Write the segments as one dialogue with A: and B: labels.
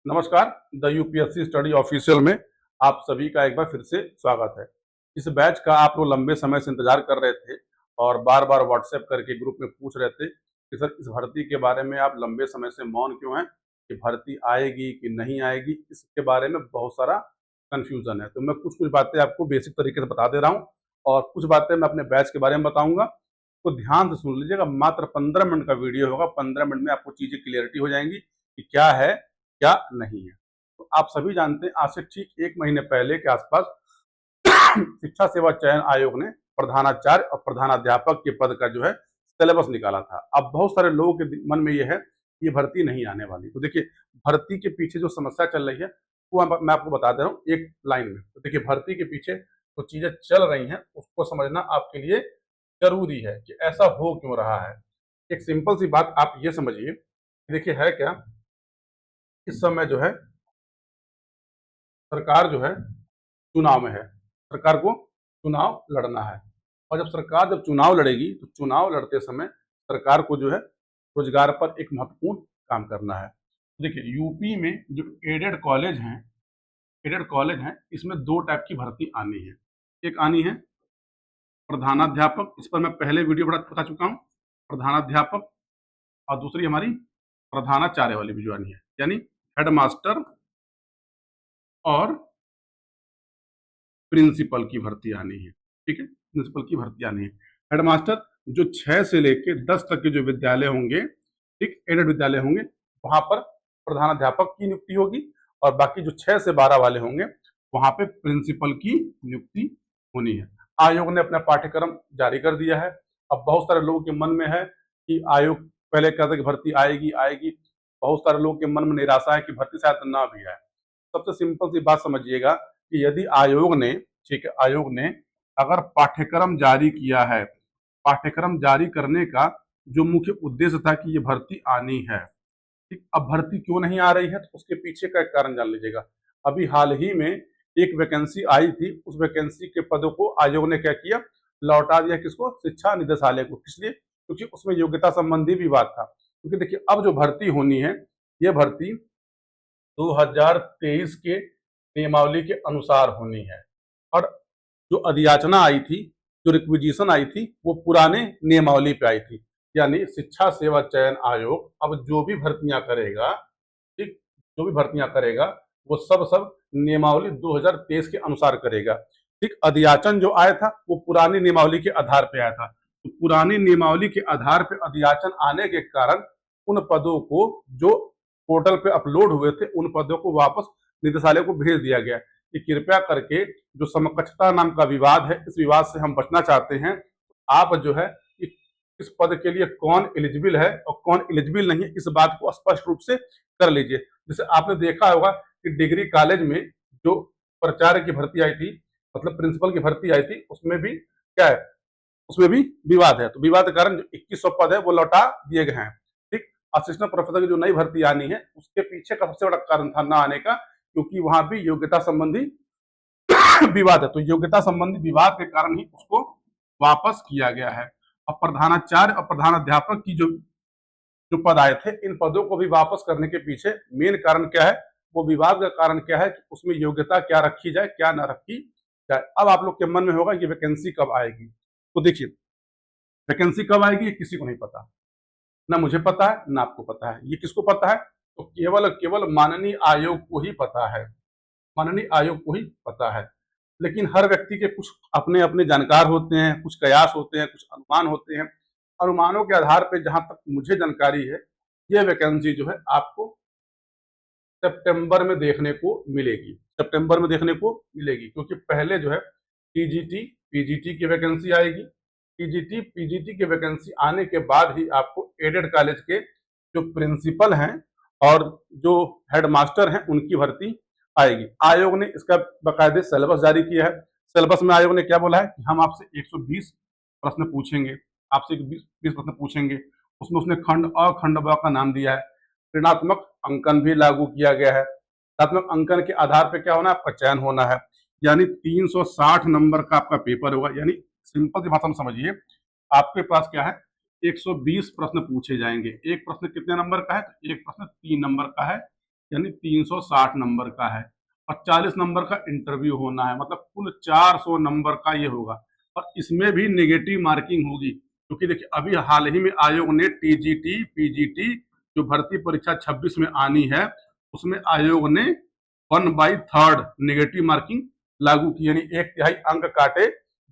A: नमस्कार। The UPSC study official में आप सभी का एक बार फिर से स्वागत है। इस बैच का आप लोग लंबे समय से इंतजार कर रहे थे और बार बार व्हाट्सएप करके ग्रुप में पूछ रहे थे कि सर इस भर्ती के बारे में आप लंबे समय से मौन क्यों हैं, कि भर्ती आएगी कि नहीं आएगी। इसके बारे में बहुत सारा कन्फ्यूजन है, तो मैं कुछ कुछ बातें आपको बेसिक तरीके से बता दे रहा हूँ और कुछ बातें मैं अपने बैच के बारे में बताऊंगा। तो ध्यान से सुन लीजिएगा, मात्र 15 मिनट का वीडियो होगा। 15 मिनट में आपको चीजें क्लियरिटी हो जाएंगी कि क्या है क्या नहीं है। तो आप सभी जानते हैं, आज से ठीक 1 महीने पहले के आसपास शिक्षा सेवा चयन आयोग ने प्रधानाचार्य और प्रधानाध्यापक के पद का जो है सिलेबस निकाला था। अब बहुत सारे लोगों के मन में यह है कि ये भर्ती नहीं आने वाली। तो देखिए, भर्ती के पीछे जो समस्या चल रही है वो मैं आपको बता दे रहा हूँ एक लाइन में। तो देखिए, भर्ती के पीछे जो चीजें चल रही हैं उसको समझना आपके लिए जरूरी है कि ऐसा हो क्यों रहा है। एक सिंपल सी बात आप ये समझिए, देखिए है क्या, इस समय जो है सरकार जो है चुनाव में है। सरकार को चुनाव लड़ना है और जब चुनाव लड़ेगी तो चुनाव लड़ते समय सरकार को जो है रोजगार पर एक महत्वपूर्ण काम करना है। देखिए, यूपी में जो एडेड कॉलेज हैं, इसमें 2 टाइप की भर्ती आनी है। एक आनी है प्रधानाध्यापक, इस पर मैं पहले वीडियो बता चुका हूँ, प्रधानाध्यापक। और दूसरी हमारी प्रधानाचार्य वाली वीडियो आनी है, यानी हेडमास्टर और प्रिंसिपल की भर्ती आनी है। ठीक है, प्रिंसिपल की भर्ती आनी है। हेडमास्टर जो 6 से लेकर 10 तक के जो विद्यालय होंगे, ठीक, एडेड विद्यालय होंगे, वहां पर प्रधानाध्यापक की नियुक्ति होगी और बाकी जो 6 से 12 वाले होंगे वहां पे प्रिंसिपल की नियुक्ति होनी है। आयोग ने अपना पाठ्यक्रम जारी कर दिया है। अब बहुत सारे लोगों के मन में है कि आयोग पहले कहता कि भर्ती आएगी आएगी, बहुत सारे लोगों के मन में निराशा है कि भर्ती शायद ना भी आए। सबसे सिंपल सी बात समझिएगा कि यदि आयोग ने, ठीक है, आयोग ने अगर पाठ्यक्रम जारी किया है, पाठ्यक्रम जारी करने का जो मुख्य उद्देश्य था कि ये भर्ती आनी है, ठीक, अब भर्ती क्यों नहीं आ रही है तो उसके पीछे का एक कारण जान लीजिएगा। अभी हाल ही में एक वैकेंसी आई थी, उस वैकेंसी के पदों को आयोग ने क्या किया, लौटा दिया। किसको? शिक्षा निदेशालय को। किस लिए? क्योंकि उसमें योग्यता संबंधी विवाद था। क्योंकि देखिए, अब जो भर्ती होनी है ये भर्ती 2023 के नियमावली के अनुसार होनी है और जो अधियाचना आई थी, जो रिक्विजिशन आई थी, वो पुराने नियमावली पे आई थी। यानी शिक्षा सेवा चयन आयोग अब जो भी भर्तियां करेगा, ठीक, जो भी भर्तियां करेगा वो सब नियमावली 2023 के अनुसार करेगा। ठीक, अधियाचन जो आया था वो पुरानी नियमावली के आधार पे आया था। तो पुरानी नियमावली के आधार पे अधियाचन आने के कारण उन पदों को जो पोर्टल पे अपलोड हुए थे, उन पदों को वापस निदेशालय को भेज दिया गया कि कृपया करके जो समकक्षता नाम का विवाद है, इस विवाद से हम बचना चाहते हैं। आप जो है इस पद के लिए कौन एलिजिबल है और कौन एलिजिबल नहीं है, इस बात को स्पष्ट रूप से कर लीजिए। जैसे आपने देखा होगा कि डिग्री कॉलेज में जो प्राचार्य की भर्ती आई थी, मतलब प्रिंसिपल की भर्ती आई थी, उसमें भी क्या है, उसमें भी विवाद है। तो विवाद के कारण जो 2100 पद है वो लौटा दिए गए हैं। ठीक, असिस्टेंट प्रोफेसर की जो नई भर्ती आनी है उसके पीछे का सबसे बड़ा कारण था ना आने का, क्योंकि वहां भी योग्यता संबंधी विवाद है। तो योग्यता संबंधी विवाद के कारण ही उसको वापस किया गया है। और प्रधानाचार्य और प्रधानाध्यापक की जो जो पद आए थे, इन पदों को भी वापस करने के पीछे मेन कारण क्या है, वो विवाद का कारण क्या है कि उसमें योग्यता क्या रखी जाए, क्या ना रखी जाए। अब आप लोग के मन में होगा ये वैकेंसी कब आएगी। तो देखिए, वैकेंसी कब आएगी ये किसी को नहीं पता, ना मुझे पता है ना आपको पता है। ये किसको पता है? तो केवल केवल माननीय आयोग को ही पता है, माननीय आयोग को ही पता है। लेकिन हर व्यक्ति के कुछ अपने अपने जानकार होते हैं, कुछ कयास होते हैं, कुछ अनुमान होते हैं। अनुमानों के आधार पे जहां तक मुझे जानकारी है, ये वैकेंसी जो है आपको सितंबर में देखने को मिलेगी, सितंबर में देखने को मिलेगी। क्योंकि पहले जो है टीजीटी पीजीटी की वैकेंसी आएगी। टीजीटी पीजीटी की वैकेंसी आने के बाद ही आपको एडेड कॉलेज के जो प्रिंसिपल हैं और जो हेडमास्टर हैं उनकी भर्ती आएगी। आयोग ने इसका बाकायदे सिलेबस जारी किया है। सिलेबस में आयोग ने क्या बोला है कि हम आपसे 120 प्रश्न पूछेंगे, आपसे 20 प्रश्न पूछेंगे। उसमें उसने खंड अ खंड ब का नाम दिया है। ऋणात्मक अंकन भी लागू किया गया है। ऋणात्मक अंकन के आधार पर क्या होना है, आपका चयन होना है। यानी 360 नंबर का आपका पेपर होगा। यानी सिंपल सी भाषा में समझिए, आपके पास क्या है, 120 प्रश्न पूछे जाएंगे। एक प्रश्न कितने नंबर का है? तो एक प्रश्न 3 नंबर का है। यानी 360 नंबर का है और 40 नंबर का इंटरव्यू होना है, मतलब कुल 400 नंबर का ये होगा। और इसमें भी नेगेटिव मार्किंग होगी, क्योंकि देखिए अभी हाल ही में आयोग ने टीजीटी पीजीटी जो भर्ती परीक्षा 26 में आनी है, उसमें आयोग ने 1/3 नेगेटिव मार्किंग लागू की, यानी 1/3 अंक काटे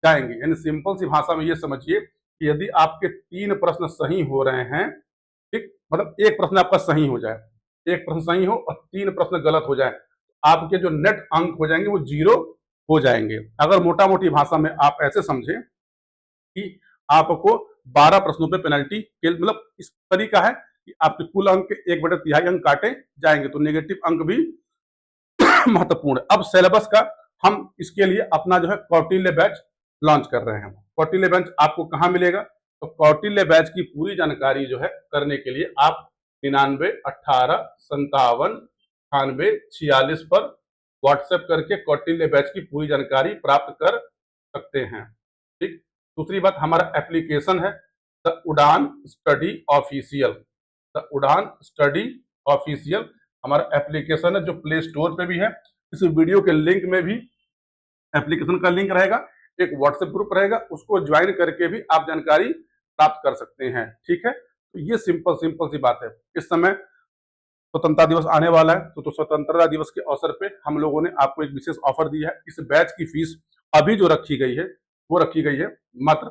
A: जाएंगे। यानी सिंपल सी भाषा में ये समझिए कि यदि आपके 3 प्रश्न सही हो रहे हैं, ठीक, मतलब एक प्रश्न आपका सही हो जाए, एक प्रश्न सही हो और 3 प्रश्न गलत हो जाए, आपके जो नेट अंक हो जाएंगे वो 0 हो जाएंगे। अगर मोटा मोटी भाषा में आप ऐसे समझें कि आपको 12 प्रश्नों पे पेनल्टी, मतलब इस तरीका है कि आपके कुल अंक के 1/3 अंक काटे जाएंगे, तो नेगेटिव अंक भी महत्वपूर्ण है। अब सिलेबस का हम इसके लिए अपना जो है कौटिल्य बैच लॉन्च कर रहे हैं। कौटिल्य बैच आपको कहाँ मिलेगा? तो कौटिल्य बैच की पूरी जानकारी जो है करने के लिए आप 99 18 57 98 46 पर व्हाट्सएप करके कौटिल्य बैच की पूरी जानकारी प्राप्त कर सकते हैं। ठीक, दूसरी बात, हमारा एप्लीकेशन है द उड़ान स्टडी ऑफिशियल। द उड़ान स्टडी ऑफिशियल हमारा एप्लीकेशन है जो प्ले स्टोर पे भी है। इस वीडियो के लिंक में भी एप्लीकेशन का लिंक रहेगा, एक व्हाट्सएप ग्रुप रहेगा, उसको ज्वाइन करके भी आप जानकारी प्राप्त कर सकते हैं। ठीक है, तो ये सिंपल सिंपल सी बात है। इस समय स्वतंत्रता दिवस आने वाला है, तो स्वतंत्रता दिवस के अवसर पे हम लोगों ने आपको एक विशेष ऑफर दिया है। इस बैच की फीस अभी जो रखी गई है वो रखी गई है मात्र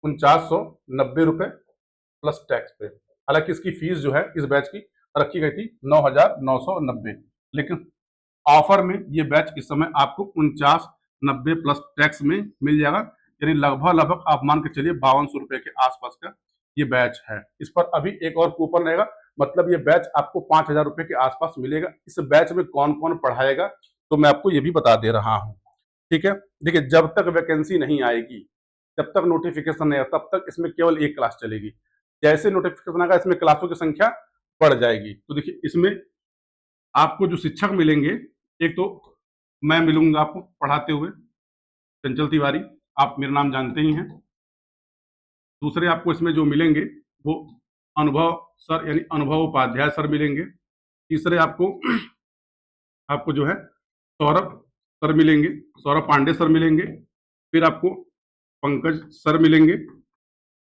A: 4990 रुपए प्लस टैक्स पे। हालांकि इसकी फीस जो है इस बैच की रखी गई थी 9990, लेकिन ऑफर में ये बैच इस समय आपको 4990 प्लस टैक्स में मिल जाएगा, यानी लगभग लगभग आप मान के चलिए 5200 रुपए के आसपास का ये बैच है। इस पर अभी एक और कूपन रहेगा, मतलब ये बैच आपको 5000 रुपए के आसपास मिलेगा। इस बैच में कौन कौन पढ़ाएगा तो मैं आपको ये भी बता दे रहा हूँ। ठीक है, देखिए जब तक वैकेंसी नहीं आएगी, जब तक नोटिफिकेशन नहीं आएगा, तब तक इसमें केवल एक क्लास चलेगी। जैसे नोटिफिकेशन आएगा इसमें क्लासों की संख्या बढ़ जाएगी। तो देखिए इसमें आपको जो शिक्षक मिलेंगे, एक तो मैं मिलूंगा आपको पढ़ाते हुए, चंचल तिवारी, आप मेरा नाम जानते ही हैं। दूसरे आपको इसमें जो मिलेंगे वो अनुभव सर यानी अनुभव उपाध्याय सर मिलेंगे। तीसरे आपको जो है सौरभ सर मिलेंगे, सौरभ पांडे सर मिलेंगे। फिर आपको पंकज सर मिलेंगे,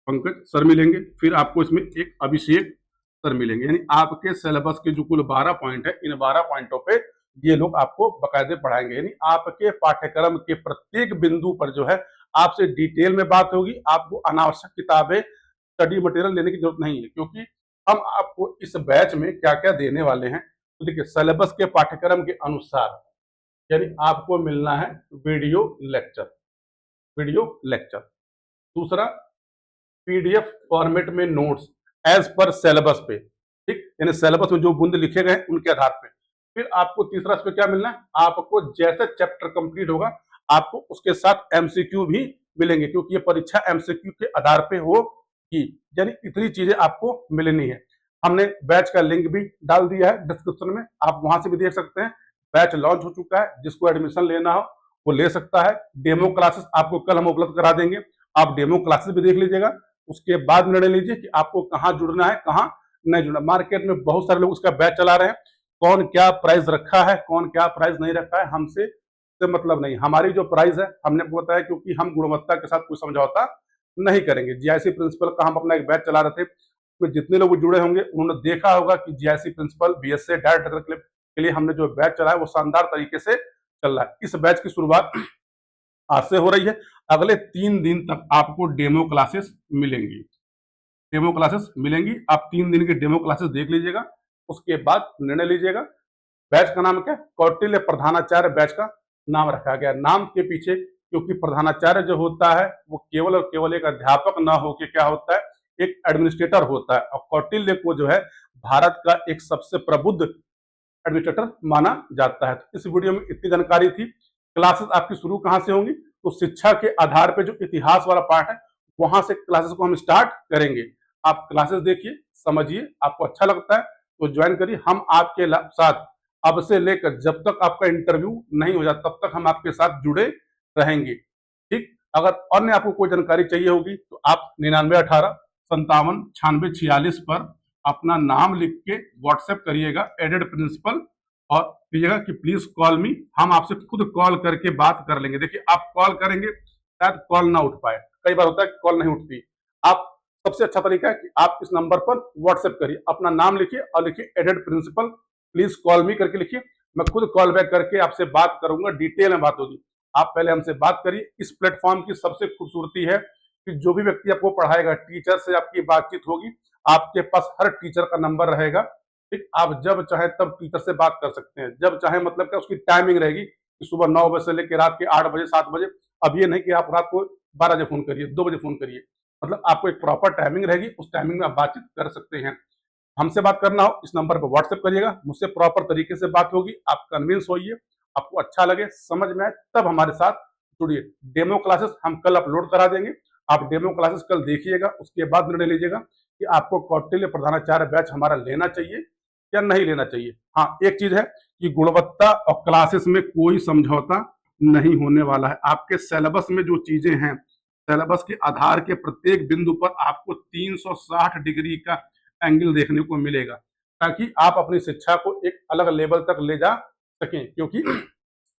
A: पंकज सर मिलेंगे। फिर आपको इसमें एक अभिषेक सर मिलेंगे। यानी आपके सिलेबस के जो कुल 12 पॉइंट है, इन 12 पॉइंटों पे ये लोग आपको बकायदे पढ़ाएंगे। यानी आपके पाठ्यक्रम के प्रत्येक बिंदु पर जो है आपसे डिटेल में बात होगी। आपको अनावश्यक किताबें, स्टडी मटेरियल लेने की जरूरत नहीं है, क्योंकि हम आपको इस बैच में क्या क्या देने वाले हैं। तो देखिए सिलेबस के पाठ्यक्रम के अनुसार यानी आपको मिलना है वीडियो लेक्चर, वीडियो लेक्चर। दूसरा पीडीएफ फॉर्मेट में नोट्स एज पर सिलेबस पे, ठीक, यानी सिलेबस में जो बिंदु लिखे गए हैं उनके आधार पे। फिर आपको तीसरा इस पे क्या मिलना है, आपको जैसे चैप्टर कंप्लीट होगा आपको उसके साथ एमसीक्यू भी मिलेंगे, क्योंकि ये परीक्षा एमसीक्यू के आधार पे होगी। यानी इतनी चीजें आपको मिलनी है। हमने बैच का लिंक भी डाल दिया है डिस्क्रिप्शन में, आप वहां से भी देख सकते हैं। बैच लॉन्च हो चुका है, जिसको एडमिशन लेना हो वो ले सकता है। डेमो क्लासेस आपको कल हम उपलब्ध करा देंगे, आप डेमो क्लासेस भी देख लीजिएगा। उसके बाद निर्णय लीजिए कि आपको कहाँ जुड़ना है, कहाँ नहीं जुड़ना। मार्केट में बहुत सारे लोग उसका बैच चला रहे हैं, कौन क्या प्राइस रखा है, कौन क्या प्राइस नहीं रखा है, हमसे से मतलब नहीं। हमारी जो प्राइस है हमने आपको बताया, क्योंकि हम गुणवत्ता के साथ कोई समझौता नहीं करेंगे। जीआईसी प्रिंसिपल का हम अपना एक बैच चला रहे थे, तो जितने लोग जुड़े होंगे उन्होंने देखा होगा कि जीआईसी प्रिंसिपल बीएसए डायरेक्टर के लिए हमने जो बैच चलाया वो शानदार तरीके से चल रहा है। इस बैच की शुरुआत आज से हो रही है। अगले 3 दिन तक आपको डेमो क्लासेस मिलेंगी, डेमो क्लासेस मिलेंगी। आप 3 दिन की डेमो क्लासेस देख लीजिएगा, उसके बाद निर्णय लीजिएगा। बैच का नाम क्या, कौटिल्य प्रधानाचार्य बैच का नाम रखा गया। नाम के पीछे क्योंकि प्रधानाचार्य जो होता है वो केवल और केवल एक अध्यापक ना होकर क्या होता है, एक एडमिनिस्ट्रेटर होता है। और कौटिल्य को जो है भारत का एक सबसे प्रबुद्ध एडमिनिस्ट्रेटर माना जाता है। तो इस वीडियो में इतनी जानकारी थी। क्लासेस आपकी शुरू कहां से होंगी, तो शिक्षा के आधार पर जो इतिहास वाला पार्ट है वहां से क्लासेस को हम स्टार्ट करेंगे। आप क्लासेस देखिए, समझिए, आपको अच्छा लगता है तो ज्वाइन करिए। हम आपके साथ अब से लेकर जब तक आपका इंटरव्यू नहीं हो जाता तब तक हम आपके साथ जुड़े रहेंगे। ठीक, अगर अन्य आपको कोई जानकारी चाहिए होगी तो आप 99 18 57 96 46 पर अपना नाम लिख के व्हाट्सएप करिएगा एडेड प्रिंसिपल और कहिएगा कि प्लीज कॉल मी, हम आपसे खुद कॉल करके बात कर लेंगे। देखिए आप कॉल करेंगे शायद कॉल ना उठ पाए, कई बार होता है कि कॉल नहीं उठती। आप सबसे अच्छा तरीका है कि आप इस नंबर पर व्हाट्सएप करिए, अपना नाम लिखिए और लिखिए aided principal please call me करके लिखिए, मैं खुद कॉल बैक करके आपसे बात करूंगा, डिटेल में बात होगी। आप पहले हमसे बात करिए। इस प्लेटफॉर्म की सबसे खूबसूरती है कि जो भी व्यक्ति आपको पढ़ाएगा, टीचर से आपकी बातचीत होगी, आपके पास हर टीचर का नंबर रहेगा। ठीक, आप जब चाहे तब टीचर से बात कर सकते हैं, जब चाहे मतलब क्या उसकी टाइमिंग रहेगी कि सुबह 9 बजे से लेकर रात के 8 बजे 7 बजे। अब ये नहीं कि आप रात को 12 बजे फोन करिए, 2 बजे फोन करिए, मतलब आपको एक प्रॉपर टाइमिंग रहेगी, उस टाइमिंग में आप बातचीत कर सकते हैं। हमसे बात करना हो इस नंबर पर व्हाट्सएप करिएगा, मुझसे प्रॉपर तरीके से बात होगी, आप कन्विंस होइए, आपको अच्छा लगे, समझ में आए, तब हमारे साथ जुड़िए। डेमो क्लासेस हम कल अपलोड करा देंगे, आप डेमो क्लासेस कल देखिएगा, उसके बाद निर्णय लीजिएगा कि आपको कौटिल्य प्रधानाचार्य बैच हमारा लेना चाहिए या नहीं लेना चाहिए। हाँ, एक चीज है कि गुणवत्ता और क्लासेस में कोई समझौता नहीं होने वाला है। आपके सिलेबस में जो चीजें हैं, सिलेबस के आधार के प्रत्येक बिंदु पर आपको 360 डिग्री का एंगल देखने को मिलेगा, ताकि आप अपनी शिक्षा को एक अलग लेवल तक ले जा सकें। क्योंकि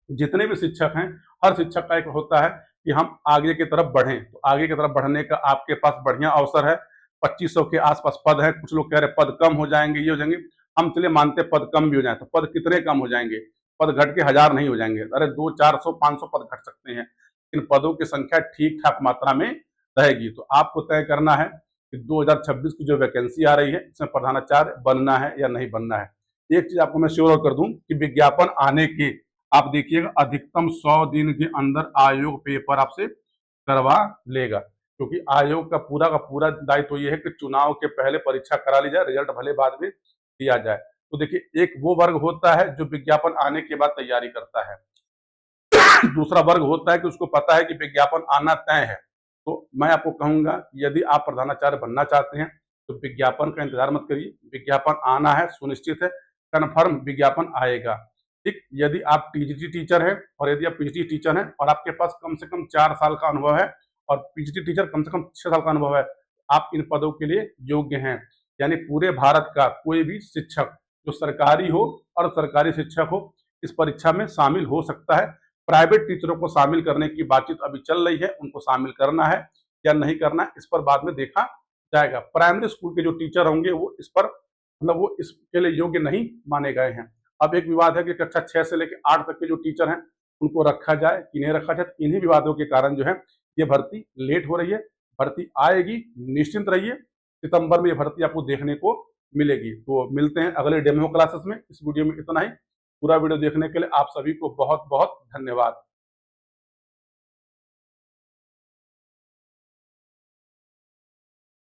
A: जितने भी शिक्षक हैं, हर शिक्षक का एक होता है कि हम आगे की तरफ बढ़ें, तो आगे की तरफ बढ़ने का आपके पास बढ़िया अवसर है। 2500 के आसपास पद है, कुछ लोग कह रहे पद कम हो जाएंगे, ये हो जाएंगे, हम चलिए मानते पद कम भी हो जाए, तो पद कितने कम हो जाएंगे? पद घट के 1000 नहीं हो जाएंगे, अरे 200, 400, 500 पद घट सकते हैं, इन पदों की संख्या ठीक ठाक मात्रा में रहेगी। तो आपको तय करना है कि 2026 की जो वैकेंसी आ रही है, इसमें प्रधानाचार्य बनना है या नहीं बनना है। एक चीज आपको मैं श्योर कर दूं कि विज्ञापन आने के आप देखिएगा अधिकतम 100 दिन के अंदर आयोग पेपर आपसे करवा लेगा, क्योंकि आयोग का पूरा दायित्व ये है कि चुनाव के पहले परीक्षा करा ली जाए, रिजल्ट भले बाद में दिया जाए। तो देखिए, एक वो वर्ग होता है जो विज्ञापन आने के बाद तैयारी करता है, दूसरा वर्ग होता है कि उसको पता है कि विज्ञापन आना तय है। तो मैं आपको कहूंगा यदि आप प्रधानाचार्य बनना चाहते हैं तो विज्ञापन का इंतजार मत करिए, विज्ञापन आना है, सुनिश्चित है, कन्फर्म विज्ञापन आएगा। ठीक, यदि आप टीजीटी टीचर हैं और यदि आप पीजीटी टीचर हैं और आपके पास कम से कम 4 साल का अनुभव है और पीजीटी टीचर कम से कम 6 साल का अनुभव है, आप इन पदों के लिए योग्य हैं। यानी पूरे भारत का कोई भी शिक्षक जो सरकारी हो और सरकारी शिक्षक हो इस परीक्षा में शामिल हो सकता है। प्राइवेट टीचरों को शामिल करने की बातचीत अभी चल रही है, उनको शामिल करना है या नहीं करना है इस पर बाद में देखा जाएगा। प्राइमरी स्कूल के जो टीचर होंगे वो इस पर मतलब वो इसके लिए योग्य नहीं माने गए हैं। अब एक विवाद है कि कक्षा 6 से लेकर 8 तक के जो टीचर हैं उनको रखा जाए कि नहीं रखा जाए। इन्हीं विवादों के कारण जो है ये भर्ती लेट हो रही है। भर्ती आएगी, निश्चिंत रहिए, सितंबर में ये भर्ती आपको देखने को मिलेगी। तो मिलते हैं अगले डेमो क्लासेस में। इस वीडियो में इतना ही। पूरा वीडियो देखने के लिए आप सभी को बहुत बहुत धन्यवाद।